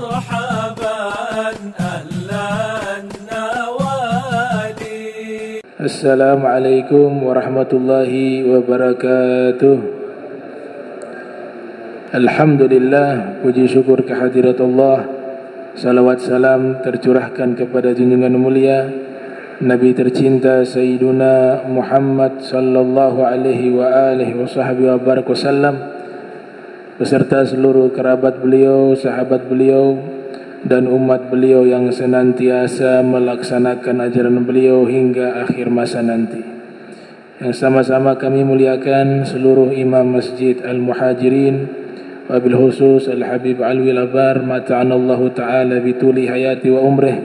مرحبا أهلا النوادي. السلام عليكم ورحمة الله وبركاته. Alhamdulillah, puji syukur kehadirat Allah. Salawat salam tercurahkan kepada junjungan mulia Nabi tercinta Sayyiduna Muhammad sallallahu alaihi wa alihi wa barak wasallam, beserta seluruh kerabat beliau, sahabat beliau, dan umat beliau yang senantiasa melaksanakan ajaran beliau hingga akhir masa nanti. Yang sama-sama kami muliakan seluruh imam Masjid Al-Muhajirin, wabil khusus Al-Habib Alwi Labar mata'anallahu ta'ala bituli hayati wa umrih,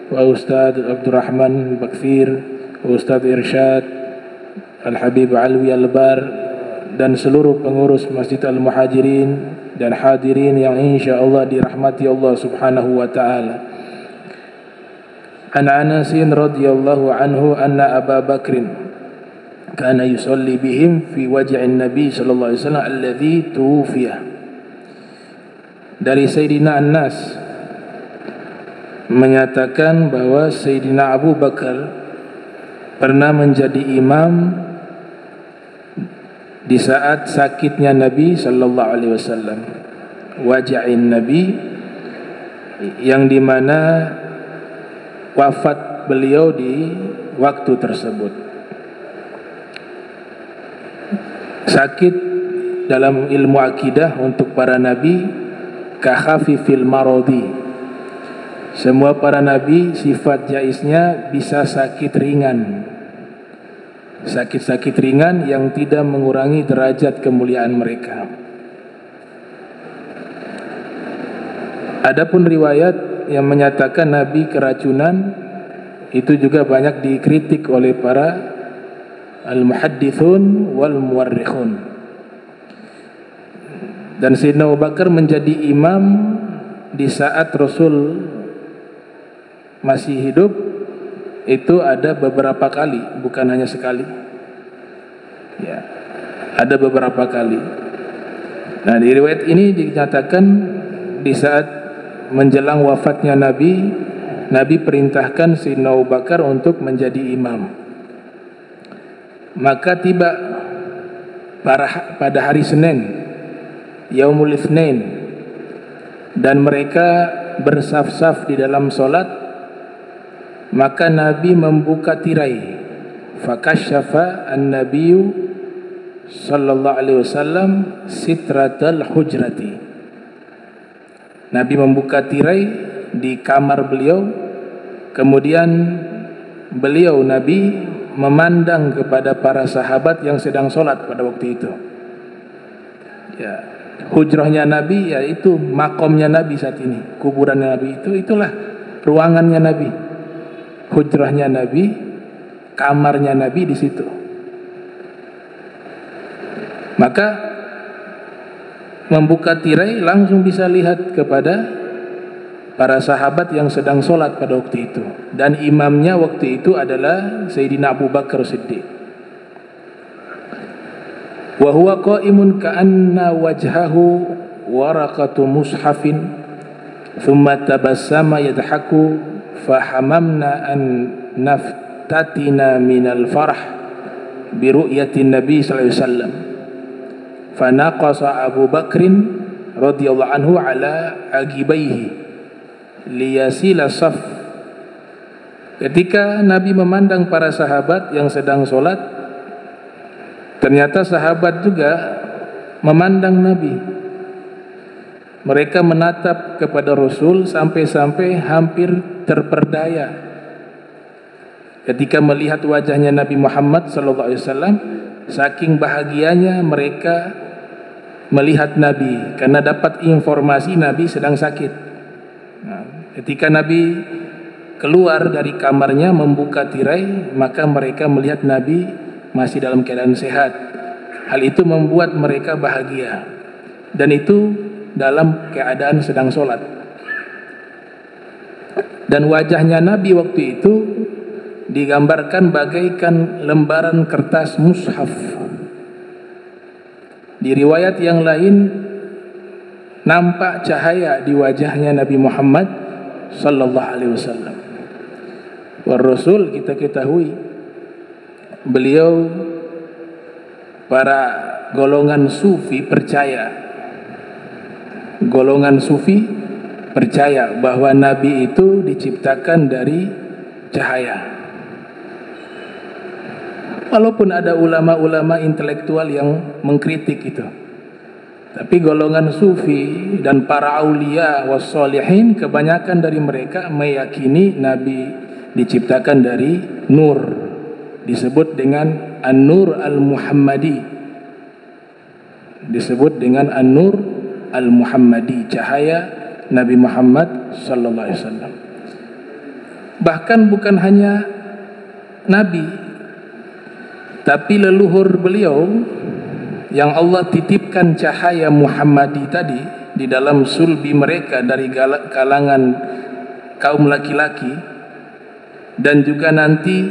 wa Ustaz Abdurrahman Bakthir, wa Ustaz Irsyad Al-Habib Alwi Labar, dan seluruh pengurus Masjid Al-Muhajirin dan hadirin yang insyaallah dirahmati Allah subhanahu wa ta'ala. An Anasin radhiyallahu anhu anna Abu Bakrin kana yusalli bihim fi waj'in Nabi sallallahu alaihi wasallam alladhi tuwfiya. Dari Sayyidina Anas menyatakan bahwa Sayyidina Abu Bakar pernah menjadi imam di saat sakitnya Nabi sallallahu alaihi wasallam, waj'in Nabi, yang dimana wafat beliau di waktu tersebut. Sakit dalam ilmu akidah untuk para nabi kakhafifil marodi. Semua para nabi sifat jaiznya bisa sakit ringan, sakit-sakit ringan yang tidak mengurangi derajat kemuliaan mereka. Adapun riwayat yang menyatakan nabi keracunan, itu juga banyak dikritik oleh para al-muhaddithun wal muwarrikhun. Dan Sayyidina Abu Bakar menjadi imam di saat Rasul masih hidup itu ada beberapa kali, bukan hanya sekali. Ya, ada beberapa kali. Nah, di riwayat ini dinyatakan di saat menjelang wafatnya Nabi, Nabi perintahkan Sayyidina Abu Bakar untuk menjadi imam. Maka tiba pada hari Senin, Yaumul Itsnain, dan mereka bersaf-saf di dalam solat. Maka Nabi membuka tirai. Fakasyafa an-nabiyyu sallallahu alaihi wasallam sitratal hujrati. Nabi membuka tirai di kamar beliau. Kemudian beliau Nabi memandang kepada para sahabat yang sedang solat pada waktu itu. Ya, hujrahnya Nabi, yaitu makomnya Nabi saat ini, kuburannya Nabi itulah ruangannya Nabi, hujrahnya Nabi, kamarnya Nabi di situ. Maka membuka tirai langsung bisa lihat kepada para sahabat yang sedang solat pada waktu itu, dan imamnya waktu itu adalah Sayyidina Abu Bakar Siddiq. Wa huwa qa'imun ka'anna wajhahu waraqatu mushafin thumma tabassama yadhaku fahamamna an naftatina minal farah bi ru'yati Nabi sallallahu alaihi wasallam. Fanaqasa Abu Bakrin radhiyallahu anhu ala agibaihi liyasila saf. Ketika Nabi memandang para sahabat yang sedang solat, ternyata sahabat juga memandang Nabi. Mereka menatap kepada Rasul sampai-sampai hampir terperdaya ketika melihat wajahnya Nabi Muhammad SAW. Saking bahagianya mereka melihat Nabi karena dapat informasi Nabi sedang sakit. Ketika Nabi keluar dari kamarnya membuka tirai, maka mereka melihat Nabi masih dalam keadaan sehat. Hal itu membuat mereka bahagia, dan itu dalam keadaan sedang solat. Dan wajahnya Nabi waktu itu digambarkan bagaikan lembaran kertas mushaf. Di riwayat yang lain nampak cahaya di wajahnya Nabi Muhammad sallallahu alaihi wasallam. War Rasul, kita ketahui beliau, para golongan sufi percaya, bahwa Nabi itu diciptakan dari cahaya. Walaupun ada ulama-ulama intelektual yang mengkritik itu, tapi golongan sufi dan para aulia wassalihin, kebanyakan dari mereka meyakini Nabi diciptakan dari nur, disebut dengan An-Nur Al-Muhammadi, cahaya Nabi Muhammad sallallahu alaihi wasallam. Bahkan bukan hanya Nabi, tapi leluhur beliau yang Allah titipkan cahaya Muhammadi tadi di dalam sulbi mereka dari kalangan kaum laki-laki, dan juga nanti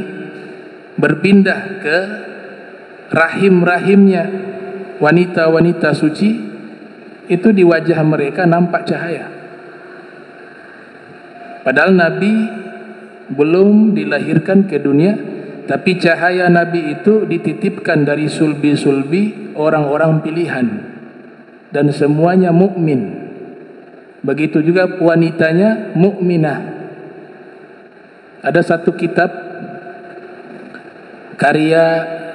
berpindah ke rahim-rahimnya wanita-wanita suci, itu di wajah mereka nampak cahaya. Padahal Nabi belum dilahirkan ke dunia, tapi cahaya Nabi itu dititipkan dari sulbi-sulbi orang-orang pilihan, dan semuanya mukmin. Begitu juga wanitanya mukminah. Ada satu kitab karya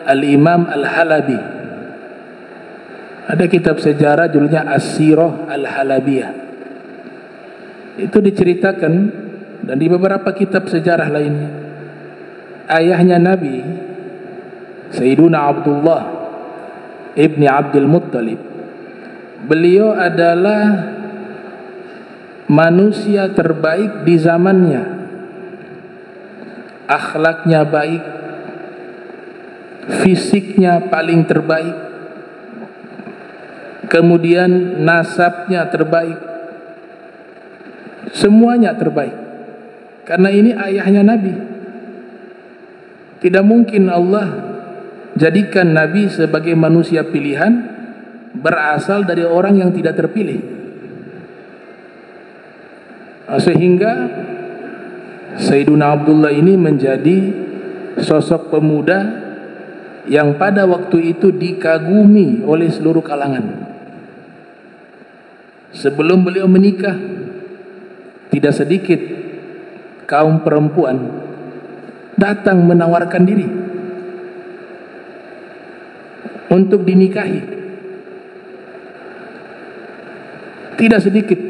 Al-Imam Al-Halabi, ada kitab sejarah judulnya As-Sirah Al-Halabiyah. Itu diceritakan, dan di beberapa kitab sejarah lainnya, ayahnya Nabi, Sayyiduna Abdullah ibni Abdul Muttalib, beliau adalah manusia terbaik di zamannya. Akhlaknya baik, fisiknya paling terbaik, kemudian nasabnya terbaik, semuanya terbaik. Karena ini ayahnya Nabi. Tidak mungkin Allah jadikan Nabi sebagai manusia pilihan berasal dari orang yang tidak terpilih. Sehingga Sayyiduna Abdullah ini menjadi sosok pemuda yang pada waktu itu dikagumi oleh seluruh kalangan. Sebelum beliau menikah, tidak sedikit kaum perempuan datang menawarkan diri untuk dinikahi. Tidak sedikit,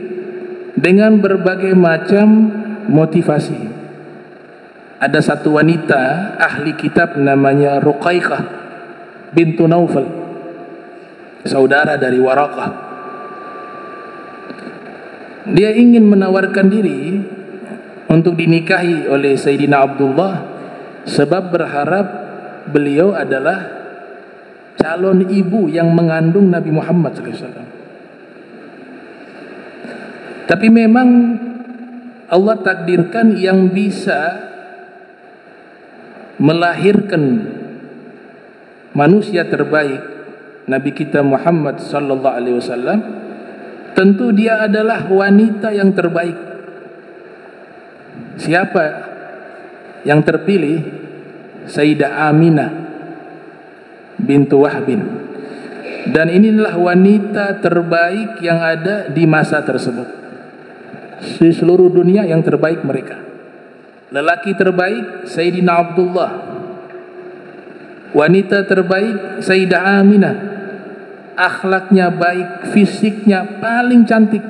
dengan berbagai macam motivasi. Ada satu wanita ahli kitab namanya Ruqaykah bintu Naufal, saudara dari Waraqah. Dia ingin menawarkan diri untuk dinikahi oleh Sayyidina Abdullah, sebab berharap beliau adalah calon ibu yang mengandung Nabi Muhammad SAW. Tapi memang Allah takdirkan yang bisa melahirkan manusia terbaik, Nabi kita Muhammad sallallahu alaihi wasallam, tentu dia adalah wanita yang terbaik. Siapa yang terpilih? Sayyidah Aminah bintu Wahbin. Dan inilah wanita terbaik yang ada di masa tersebut. Di seluruh dunia yang terbaik mereka. Lelaki terbaik Sayyidina Abdullah, wanita terbaik Sayyidah Aminah, akhlaknya baik, fisiknya paling cantik.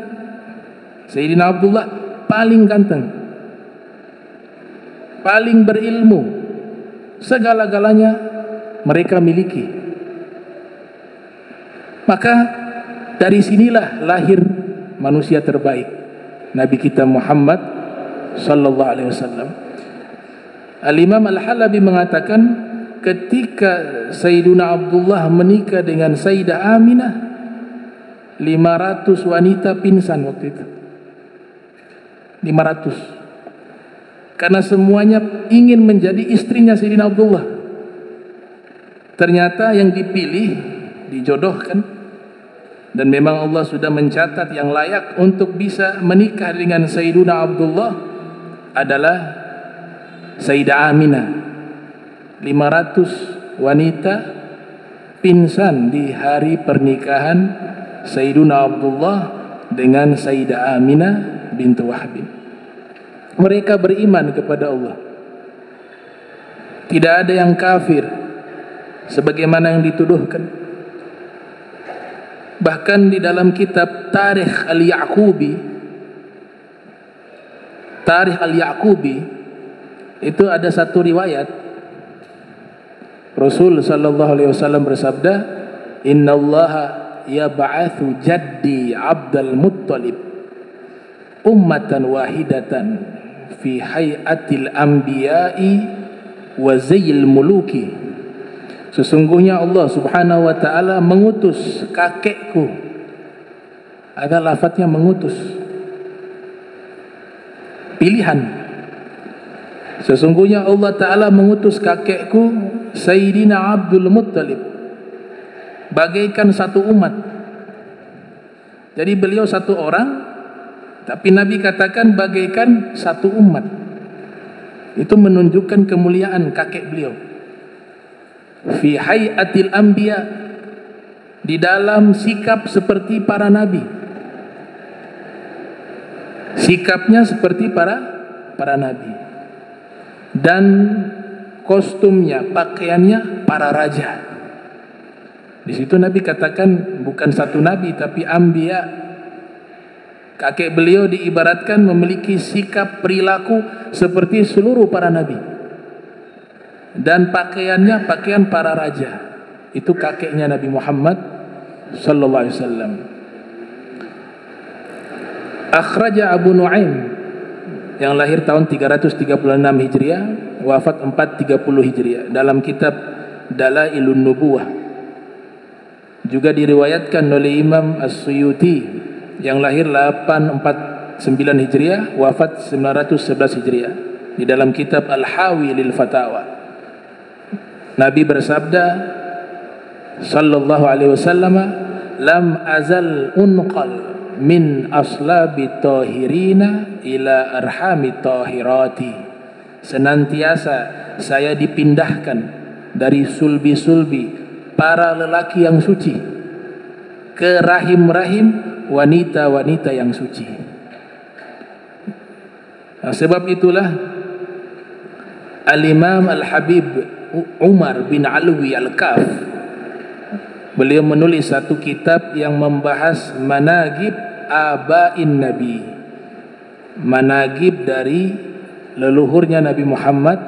Sayyidina Abdullah paling ganteng, paling berilmu, segala-galanya mereka miliki. Maka dari sinilah lahir manusia terbaik, Nabi kita Muhammad sallallahu alaihi wasallam. Al-Imam Al-Halabi mengatakan, ketika Sayyiduna Abdullah menikah dengan Sayyidah Aminah, 500 wanita pingsan waktu itu. 500. Karena semuanya ingin menjadi istrinya Sayyidina Abdullah. Ternyata yang dipilih, dijodohkan dan memang Allah sudah mencatat yang layak untuk bisa menikah dengan Sayyiduna Abdullah adalah Sayyidah Aminah. 500 wanita pingsan di hari pernikahan Sayyiduna Abdullah dengan Sayyidah Aminah bintu Wahb. Mereka beriman kepada Allah. Tidak ada yang kafir sebagaimana yang dituduhkan. Bahkan di dalam kitab Tarikh Al-Yaqubi itu ada satu riwayat Rasul sallallahu alaihi wasallam bersabda, "Innallaha yab'atsu jaddi Abdul Muttalib ummatan wahidatan fi hayatil anbiya'i wa zayyil muluki." Sesungguhnya Allah subhanahu wa ta'ala mengutus kakekku. Ada lafadznya mengutus, pilihan. Sesungguhnya Allah ta'ala mengutus kakekku Sayyidina Abdul Muttalib bagaikan satu umat. Jadi beliau satu orang, tapi Nabi katakan bagaikan satu umat. Itu menunjukkan kemuliaan kakek beliau. Fi hayatil anbiya, di dalam sikap seperti para nabi. Sikapnya seperti para nabi. Dan kostumnya, pakaiannya para raja. Di situ Nabi katakan bukan satu nabi tapi anbiya. Kakek beliau diibaratkan memiliki sikap perilaku seperti seluruh para nabi. Dan pakaiannya pakaian para raja. Itu kakeknya Nabi Muhammad sallallahu alaihi wasallam. Akhraja Abu Nuaim yang lahir tahun 336 Hijriah, wafat 430 Hijriah, dalam kitab Dalailun Nubuwah. Juga diriwayatkan oleh Imam As-Suyuti yang lahir 849 Hijriah, wafat 911 Hijriah, di dalam kitab Al-Hawi lil Fatawa. Nabi bersabda sallallahu alaihi wasallam, "Lam azal unqal min aslabi tahirina ila arhami tahirati." Senantiasa saya dipindahkan dari sulbi-sulbi para lelaki yang suci ke rahim-rahim wanita-wanita yang suci. Nah, sebab itulah Al-Imam Al-Habib Umar bin Alwi Al-Kaf, beliau menulis satu kitab yang membahas managib abain Nabi, managib dari leluhurnya Nabi Muhammad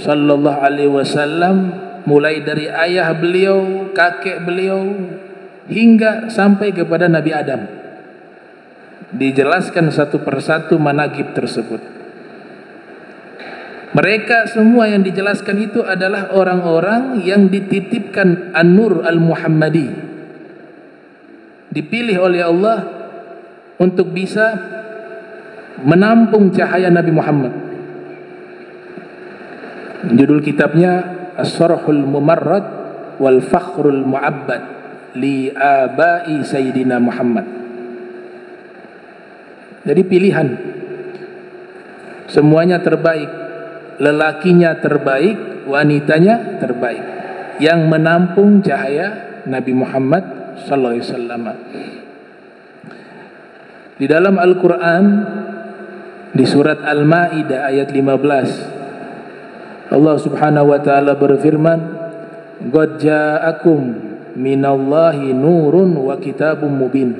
sallallahu alaihi wasallam, mulai dari ayah beliau, kakek beliau, hingga sampai kepada Nabi Adam. Dijelaskan satu persatu managib tersebut. Mereka semua yang dijelaskan itu adalah orang-orang yang dititipkan An-Nur Al-Muhammadi, dipilih oleh Allah untuk bisa menampung cahaya Nabi Muhammad. Judul kitabnya As-Sarhul Mumarrad wal Fakhrul Mu'abbad li Abai Sayyidina Muhammad. Jadi pilihan, semuanya terbaik. Lelakinya terbaik, wanitanya terbaik, yang menampung cahaya Nabi Muhammad sallallahu alaihi wasallam. Di dalam Al-Quran, di surat Al-Ma'idah ayat 15, Allah subhanahu wa ta'ala berfirman, "Qad ja'akum minallahi nurun wa kitabun mubin."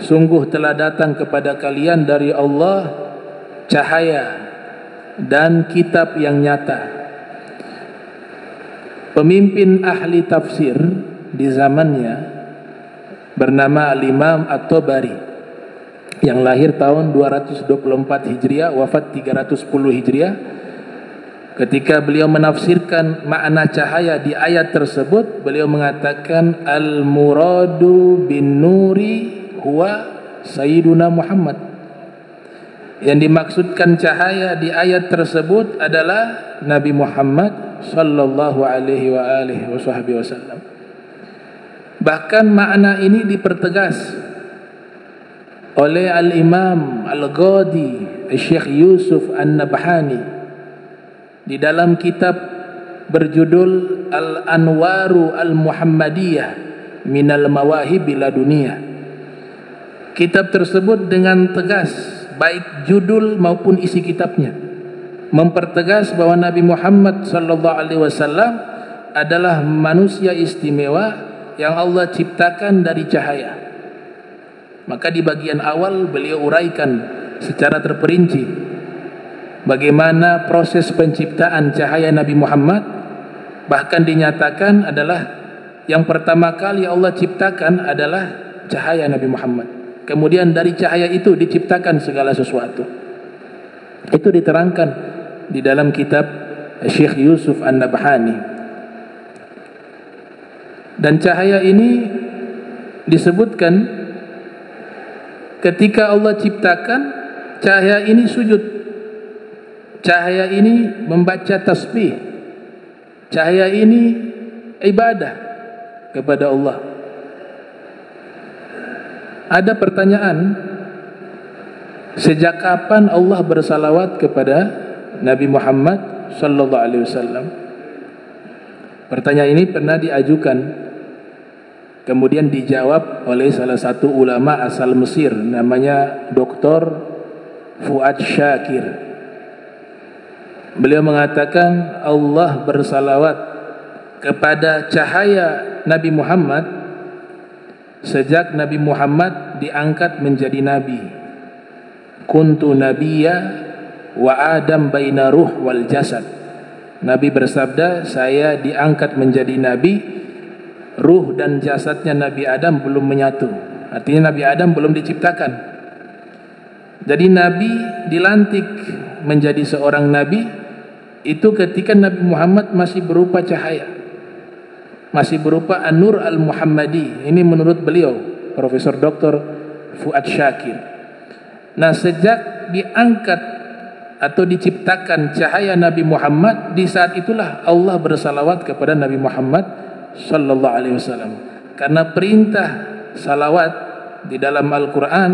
Sungguh telah datang kepada kalian dari Allah cahaya dan kitab yang nyata. Pemimpin ahli tafsir di zamannya bernama Al-Imam At-Tabari yang lahir tahun 224 Hijriah, wafat 310 Hijriah. Ketika beliau menafsirkan makna cahaya di ayat tersebut, beliau mengatakan al-muradu bin nuri huwa Sayyiduna Muhammad. Yang dimaksudkan cahaya di ayat tersebut adalah Nabi Muhammad sallallahu alaihi wa alihi wasallam. Bahkan makna ini dipertegas oleh Al-Imam Al-Ghadi Syekh Yusuf An-Nabhani di dalam kitab berjudul Al-Anwaru Al-Muhammadiyah Minal Mawahib Laduniyah. Kitab tersebut dengan tegas, baik judul maupun isi kitabnya, mempertegas bahwa Nabi Muhammad sallallahu alaihi wasallam adalah manusia istimewa yang Allah ciptakan dari cahaya. Maka di bagian awal beliau uraikan secara terperinci bagaimana proses penciptaan cahaya Nabi Muhammad. Bahkan dinyatakan adalah yang pertama kali Allah ciptakan adalah cahaya Nabi Muhammad. Kemudian dari cahaya itu diciptakan segala sesuatu. Itu diterangkan di dalam kitab Syekh Yusuf An-Nabhani. Dan cahaya ini disebutkan ketika Allah ciptakan, cahaya ini sujud, cahaya ini membaca tasbih, cahaya ini ibadah kepada Allah. Ada pertanyaan, sejak kapan Allah bersalawat kepada Nabi Muhammad sallallahu alaihi wasallam? Pertanyaan ini pernah diajukan, kemudian dijawab oleh salah satu ulama asal Mesir, namanya Dr. Fuad Syakir. Beliau mengatakan Allah bersalawat kepada cahaya Nabi Muhammad sejak Nabi Muhammad diangkat menjadi nabi. Kuntu nabiyya wa Adam baina ruh wal jasad. Nabi bersabda, saya diangkat menjadi nabi, ruh dan jasadnya Nabi Adam belum menyatu. Artinya Nabi Adam belum diciptakan. Jadi Nabi dilantik menjadi seorang nabi itu ketika Nabi Muhammad masih berupa cahaya, masih berupa An-Nur Al-Muhammadi. Ini menurut beliau, Profesor Dr. Fuad Syakir. Nah, sejak diangkat atau diciptakan cahaya Nabi Muhammad, di saat itulah Allah bersalawat kepada Nabi Muhammad sallallahu alaihi wasallam. Karena perintah salawat di dalam Al-Quran,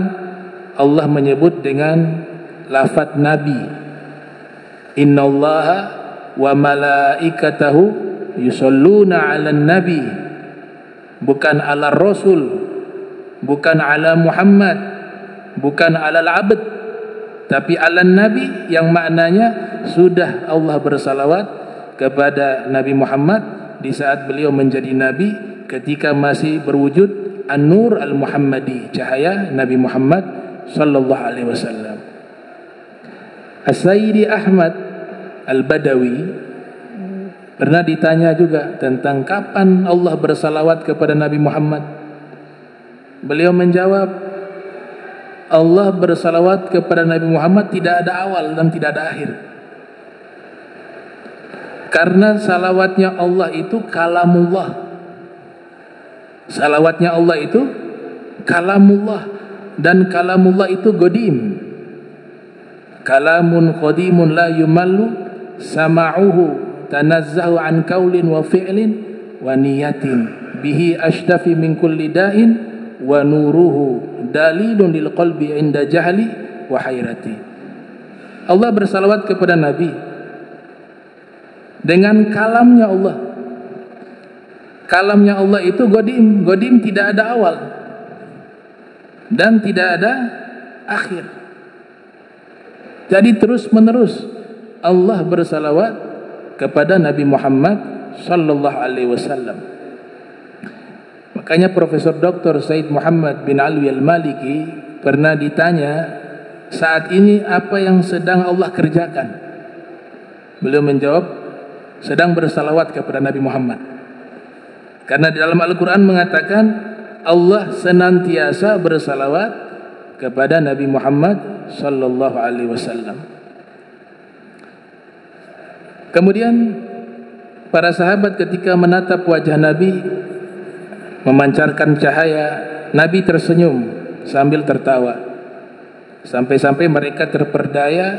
Allah menyebut dengan lafaz Nabi. Innallaha wa malaikatahu yusalluna 'alan nabi, bukan 'ala rasul, bukan 'ala Muhammad, bukan 'ala al-'abd, tapi 'alan nabi, yang maknanya sudah Allah bersalawat kepada Nabi Muhammad di saat beliau menjadi nabi, ketika masih berwujud An-Nur Al-Muhammadi, cahaya Nabi Muhammad sallallahu alaihi wasallam. As-Sayyidi Ahmad Al-Badawi pernah ditanya juga tentang kapan Allah bersalawat kepada Nabi Muhammad. Beliau menjawab, Allah bersalawat kepada Nabi Muhammad tidak ada awal dan tidak ada akhir. Karena salawatnya Allah itu kalamullah. Salawatnya Allah itu kalamullah, dan kalamullah itu qadim. Kalamun qadimun la yumallu sama'uhu tanazzahu an qaulin wa fi'lin wa niyatin bihi ashtafi min kulli da'in wa nuruhu dalilun lil qalbi inda jahli wa hayrati. Allah bersalawat kepada Nabi dengan kalamnya Allah. Kalamnya Allah itu qadim. Qadim tidak ada awal dan tidak ada akhir. Jadi terus menerus Allah bersalawat kepada Nabi Muhammad sallallahu alaihi wasallam. Makanya Profesor Dr. Said Muhammad bin Alwi Al-Maliki pernah ditanya, saat ini apa yang sedang Allah kerjakan? Beliau menjawab, sedang bersalawat kepada Nabi Muhammad. Karena di dalam Al-Quran mengatakan Allah senantiasa bersalawat kepada Nabi Muhammad sallallahu alaihi wasallam. Kemudian para sahabat ketika menatap wajah Nabi memancarkan cahaya, Nabi tersenyum sambil tertawa. Sampai-sampai mereka terperdaya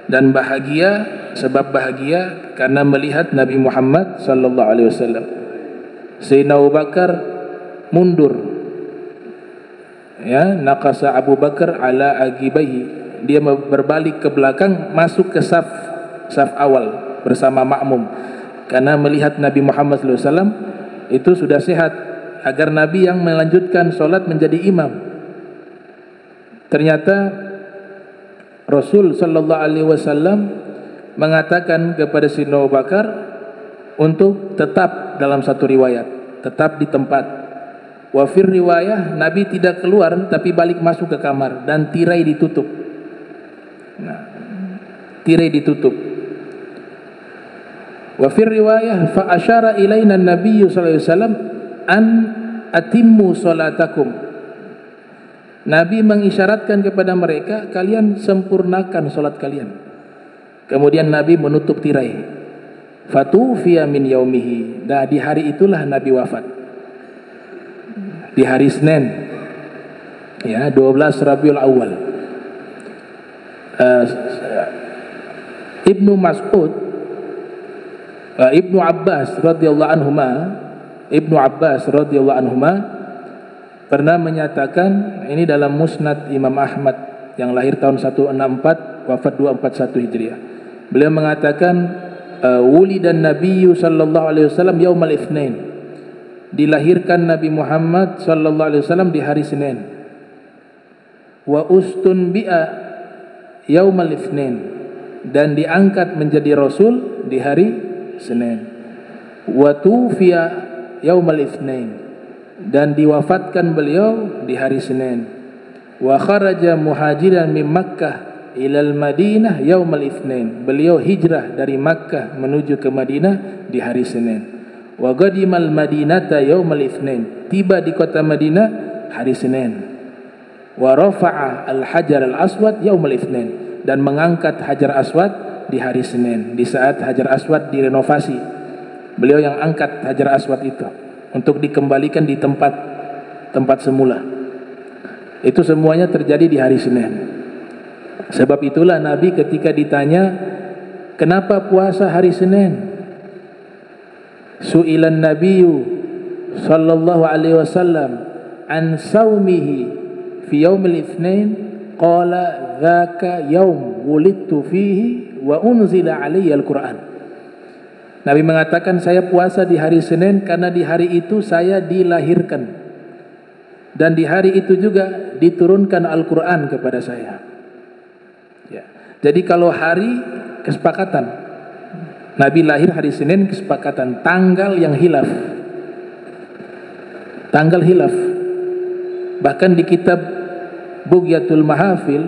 dan bahagia, sebab bahagia karena melihat Nabi Muhammad sallallahu alaihi wasallam. Sayyidina Abu Bakar mundur. Ya, naqasa Abu Bakar ala agibaihi. Dia berbalik ke belakang, masuk ke saf awal bersama makmum. Karena melihat Nabi Muhammad SAW itu sudah sehat, agar Nabi yang melanjutkan solat menjadi imam. Ternyata Rasul sallallahu alaihi wasallam mengatakan kepada Sayyidina Abu Bakar untuk tetap dalam satu riwayat, tetap di tempat. Wa fir riwayah, Nabi tidak keluar tapi balik masuk ke kamar dan tirai ditutup. Nah, tirai ditutup. Wa fir riwayah fa asyara ilaina an-nabiy sallallahu alaihi wasallam an atimmu salatakum. Nabi mengisyaratkan kepada mereka, kalian sempurnakan salat kalian. Kemudian Nabi menutup tirai. Fatufiya min yaumihi. Nah, di hari itulah Nabi wafat. Di hari Senin. Ya, 12 Rabiul Awal. Ibnu Mas'ud, Ibnu Abbas radhiyallahu anhuma pernah menyatakan, ini dalam Musnad Imam Ahmad yang lahir tahun 164 wafat 241 Hijriah. Beliau mengatakan wulidan nabiyyu sallallahu alaihi wasallam yaumal itsnain. Dilahirkan Nabi Muhammad sallallahu alaihi wasallam di hari Senin. Wa ustunbi'a yaumal itsnain, dan diangkat menjadi rasul di hari Senin. Wa tufiya yaumal itsnain, dan diwafatkan beliau di hari Senin. Wa kharaja muhajiran min Makkah ilal Madinah yaumal itsnain, beliau hijrah dari Makkah menuju ke Madinah di hari Senin. Wa qadimal Madinata yaumal itsnain, tiba di kota Madinah hari Senin. Wa rafa'a al-hajar al-aswad yaumal itsnain, dan mengangkat Hajar Aswad di hari Senin, di saat Hajar Aswad direnovasi. Beliau yang angkat Hajar Aswad itu untuk dikembalikan di tempat semula. Itu semuanya terjadi di hari Senin. Sebab itulah Nabi ketika ditanya, kenapa puasa hari Senin? Su'ilan Nabiyyu sallallahu alaihi wasallam an saumihi fi yaumil itsnain, qala dzaka yaum wulidtu fihi wa unzila alayya al-Qur'an. Nabi mengatakan, saya puasa di hari Senin karena di hari itu saya dilahirkan, dan di hari itu juga diturunkan Al-Quran kepada saya. Ya. Jadi kalau hari kesepakatan, Nabi lahir hari Senin, kesepakatan tanggal yang hilaf, tanggal hilaf. Bahkan di kitab Bughyatul Mahafil,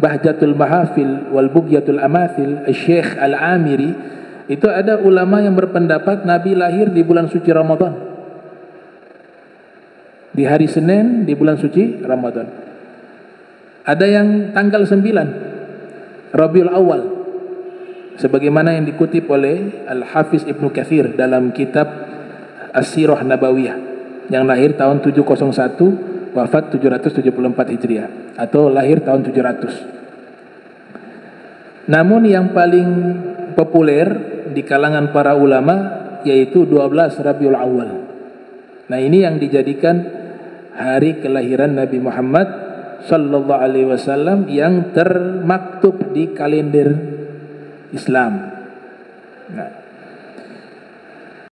Bahjatul Mahafil wal Bughyatul Amathil, Syekh Al-Amiri, itu ada ulama yang berpendapat Nabi lahir di bulan suci Ramadan, di hari Senin di bulan suci Ramadan. Ada yang tanggal 9 Rabiul Awal, sebagaimana yang dikutip oleh Al-Hafiz Ibnu Katsir dalam kitab As-Sirah Nabawiyah, yang lahir tahun 701 wafat 774 Hijriah, atau lahir tahun 700. Namun yang paling populer di kalangan para ulama yaitu 12 Rabiul Awal. Nah, ini yang dijadikan hari kelahiran Nabi Muhammad sallallahu alaihi wasallam yang termaktub di kalender Islam. Nah,